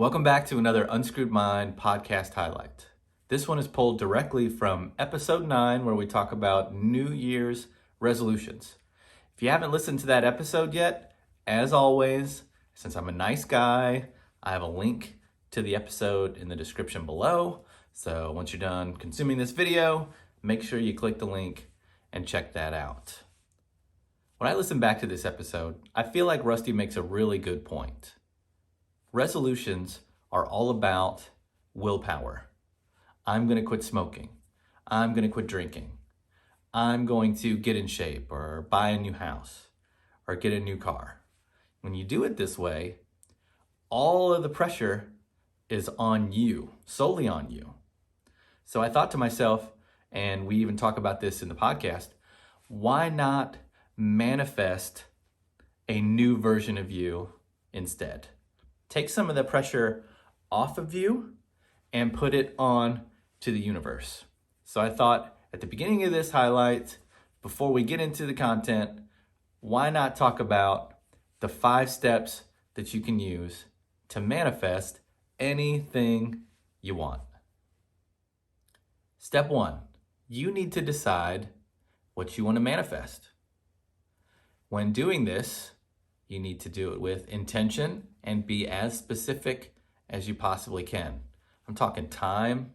Welcome back to another Unscrewed Mind podcast highlight. This one is pulled directly from episode 9, where we talk about New Year's resolutions. If you haven't listened to that episode yet, as always, since I'm a nice guy, I have a link to the episode in the description below. So once you're done consuming this video, make sure you click the link and check that out. When I listen back to this episode, I feel like Rusty makes a really good point. Resolutions are all about willpower. I'm going to quit smoking. I'm going to quit drinking. I'm going to get in shape or buy a new house or get a new car. When you do it this way, all of the pressure is on you, solely on you. So I thought to myself, and we even talk about this in the podcast, why not manifest a new version of you instead? Take some of the pressure off of you and put it on to the universe. So I thought at the beginning of this highlight, before we get into the content, why not talk about the 5 steps that you can use to manifest anything you want. Step 1, you need to decide what you want to manifest. When doing this, you need to do it with intention and be as specific as you possibly can. I'm talking time,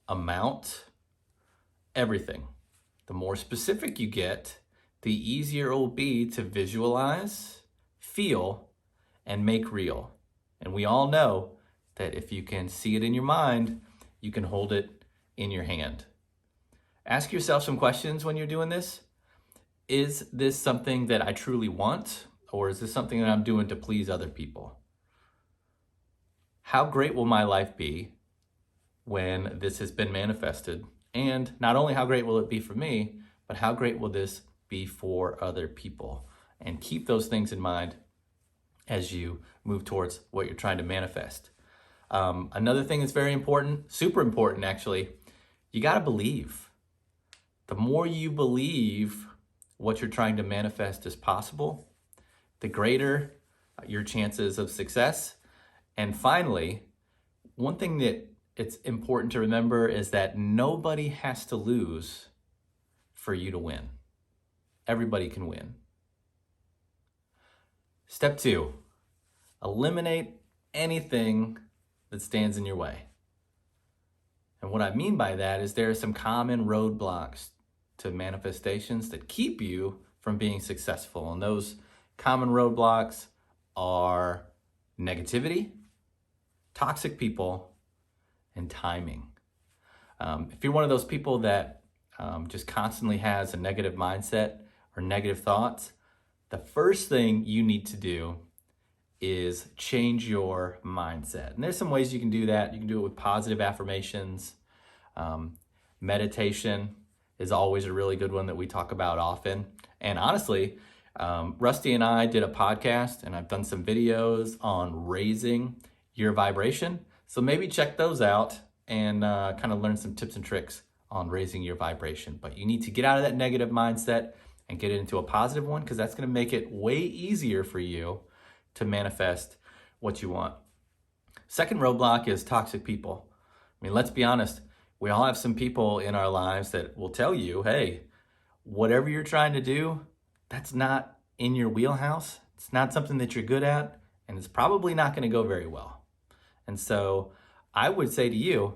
amount, everything. The more specific you get, the easier it will be to visualize, feel, and make real. And we all know that if you can see it in your mind, you can hold it in your hand. Ask yourself some questions when you're doing this. Is this something that I truly want? Or is this something that I'm doing to please other people? How great will my life be when this has been manifested? And not only how great will it be for me, but how great will this be for other people? And keep those things in mind as you move towards what you're trying to manifest. Another thing that's very important, super important actually, you gotta believe. The more you believe what you're trying to manifest is possible, the greater your chances of success. And finally, one thing that it's important to remember is that nobody has to lose for you to win. Everybody can win. Step 2, eliminate anything that stands in your way. And what I mean by that is there are some common roadblocks to manifestations that keep you from being successful. And those common roadblocks are negativity, toxic people, and timing. If you're one of those people that just constantly has a negative mindset or negative thoughts, the first thing you need to do is change your mindset. And there's some ways you can do that. You can do it with positive affirmations. Meditation is always a really good one that we talk about often. And honestly, Rusty and I did a podcast and I've done some videos on raising your vibration. So maybe check those out and kind of learn some tips and tricks on raising your vibration. But you need to get out of that negative mindset and get it into a positive one, because that's going to make it way easier for you to manifest what you want. Second roadblock is toxic people. I mean, let's be honest. We all have some people in our lives that will tell you, hey, whatever you're trying to do, that's not in your wheelhouse. It's not something that you're good at, and it's probably not going to go very well. And so I would say to you,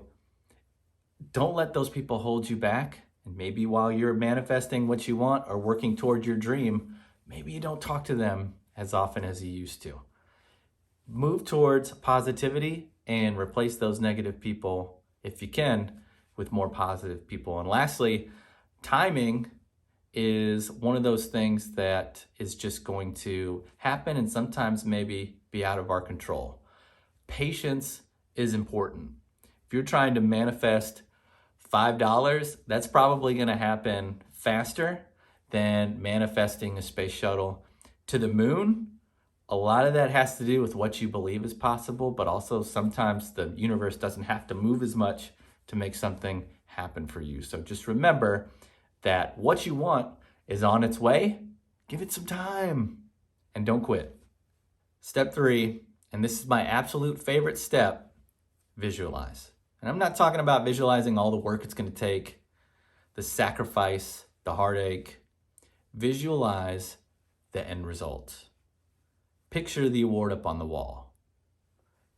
don't let those people hold you back. And maybe while you're manifesting what you want or working toward your dream, maybe you don't talk to them as often as you used to. Move towards positivity and replace those negative people, if you can, with more positive people. And lastly, timing is one of those things that is just going to happen and sometimes maybe be out of our control. Patience is important. If you're trying to manifest $5, that's probably going to happen faster than manifesting a space shuttle to the moon. A lot of that has to do with what you believe is possible, but also sometimes the universe doesn't have to move as much to make something happen for you. So just remember that what you want is on its way. Give it some time and don't quit. Step 3, and this is my absolute favorite step, visualize. And I'm not talking about visualizing all the work it's going to take, the sacrifice, the heartache. Visualize the end result. Picture the award up on the wall,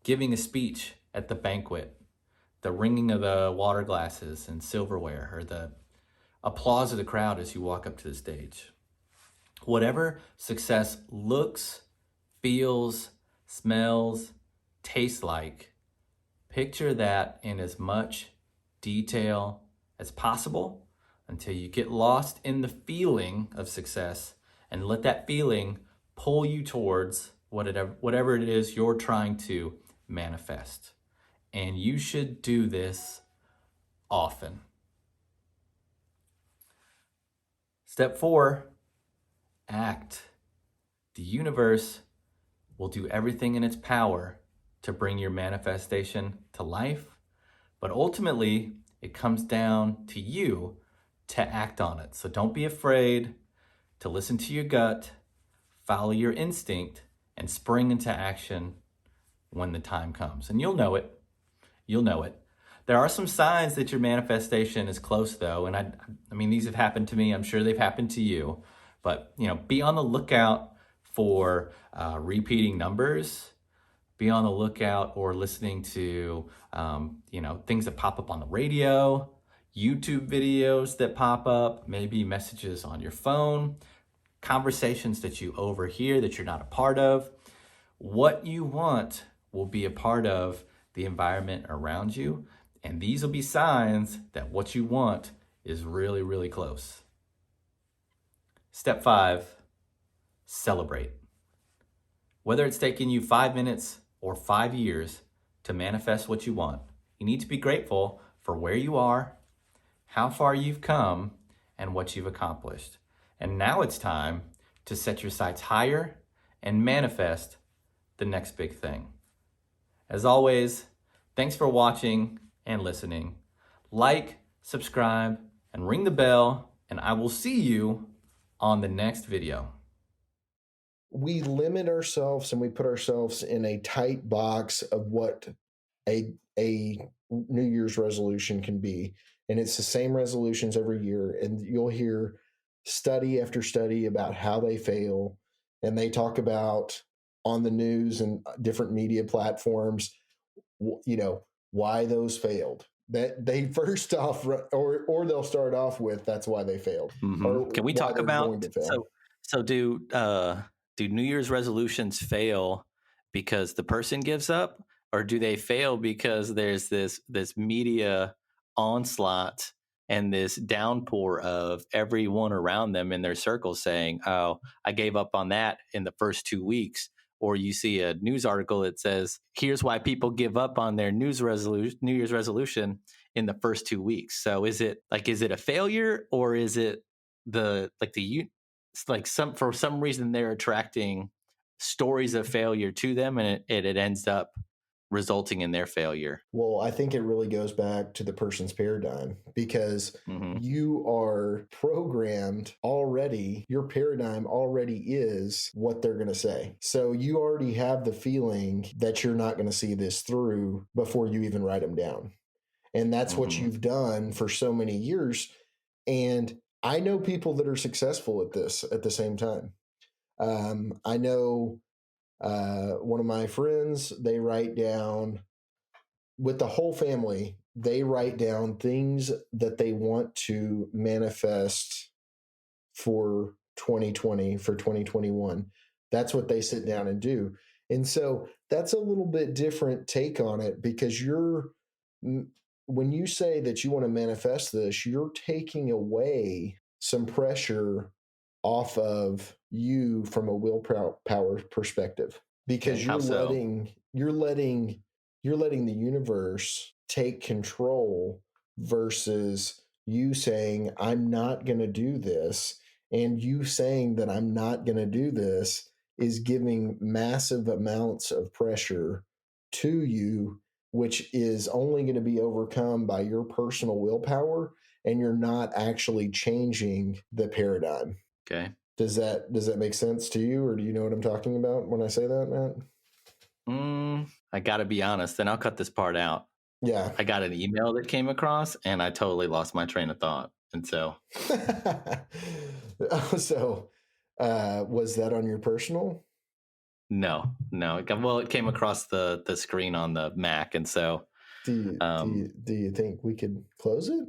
giving a speech at the banquet, the ringing of the water glasses and silverware, or the applause of the crowd as you walk up to the stage. Whatever success looks, feels, smells, tastes like, picture that in as much detail as possible until you get lost in the feeling of success and let that feeling pull you towards whatever it is you're trying to manifest. And you should do this often. Step 4, act. The universe will do everything in its power to bring your manifestation to life, but ultimately it comes down to you to act on it. So don't be afraid to listen to your gut, follow your instinct, and spring into action when the time comes. And you'll know it. You'll know it. There are some signs that your manifestation is close, though, and I mean, these have happened to me. I'm sure they've happened to you. But be on the lookout for repeating numbers. Be on the lookout or listening to things that pop up on the radio, YouTube videos that pop up, maybe messages on your phone, conversations that you overhear that you're not a part of. What you want will be a part of the environment around you, and these will be signs that what you want is really, really close. Step 5, celebrate. Whether it's taking you 5 minutes or 5 years to manifest what you want, you need to be grateful for where you are, how far you've come, and what you've accomplished. And now it's time to set your sights higher and manifest the next big thing. As always, thanks for watching and listening. Like, subscribe, and ring the bell, and I will see you on the next video. We limit ourselves and we put ourselves in a tight box of what a New Year's resolution can be. And it's the same resolutions every year. And you'll hear study after study about how they fail. And they talk about on the news and different media platforms, why those failed. That they first off, or they'll start off with, that's why they failed. Mm-hmm. Can we talk about, so do New Year's resolutions fail because the person gives up, or do they fail because there's this media onslaught and this downpour of everyone around them in their circle saying, oh, I gave up on that in the first 2 weeks? Or you see a news article that says, here's why people give up on their New Year's resolution in the first 2 weeks. So is it a failure, or is it for some reason they're attracting stories of failure to them, and it ends up resulting in their failure? Well, I think it really goes back to the person's paradigm, because you are programmed already. Your paradigm already is what they're going to say. So you already have the feeling that you're not going to see this through before you even write them down. And that's what you've done for so many years. And I know people that are successful at this at the same time. I know one of my friends, they write down, with the whole family, they write down things that they want to manifest for 2020, for 2021. That's what they sit down and do. And so that's a little bit different take on it, because when you say that you want to manifest this, you're taking away some pressure off of you from a willpower perspective, because you're letting the universe take control versus you saying, I'm not going to do this. And you saying that I'm not going to do this is giving massive amounts of pressure to you, which is only going to be overcome by your personal willpower, and you're not actually changing the paradigm. Okay. Does that make sense to you, or do you know what I'm talking about when I say that, Matt? I got to be honest, and I'll cut this part out. Yeah. I got an email that came across and I totally lost my train of thought. And so, So, was that on your personal? no, no. Well, it came across the screen on the Mac. And so, Do you think we could close it?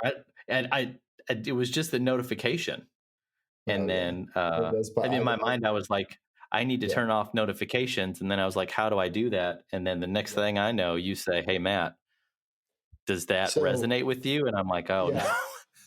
I, and it was just a notification. Oh And yeah, then, it does. and in my mind, I was like, I need to Yeah. turn off notifications. And then I was like, how do I do that? And then the next Yeah. thing I know, you say, hey, Matt, does that So resonate with you? And I'm like, oh, yeah.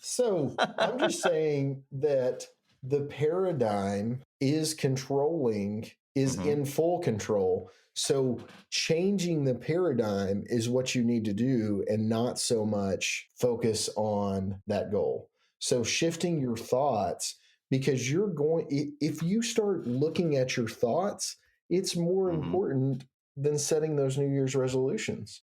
So I'm no. just saying that the paradigm is controlling, is Hmm. in full control. So changing the paradigm is what you need to do and not so much focus on that goal. So shifting your thoughts, because if you start looking at your thoughts, it's more Hmm. important than setting those New Year's resolutions.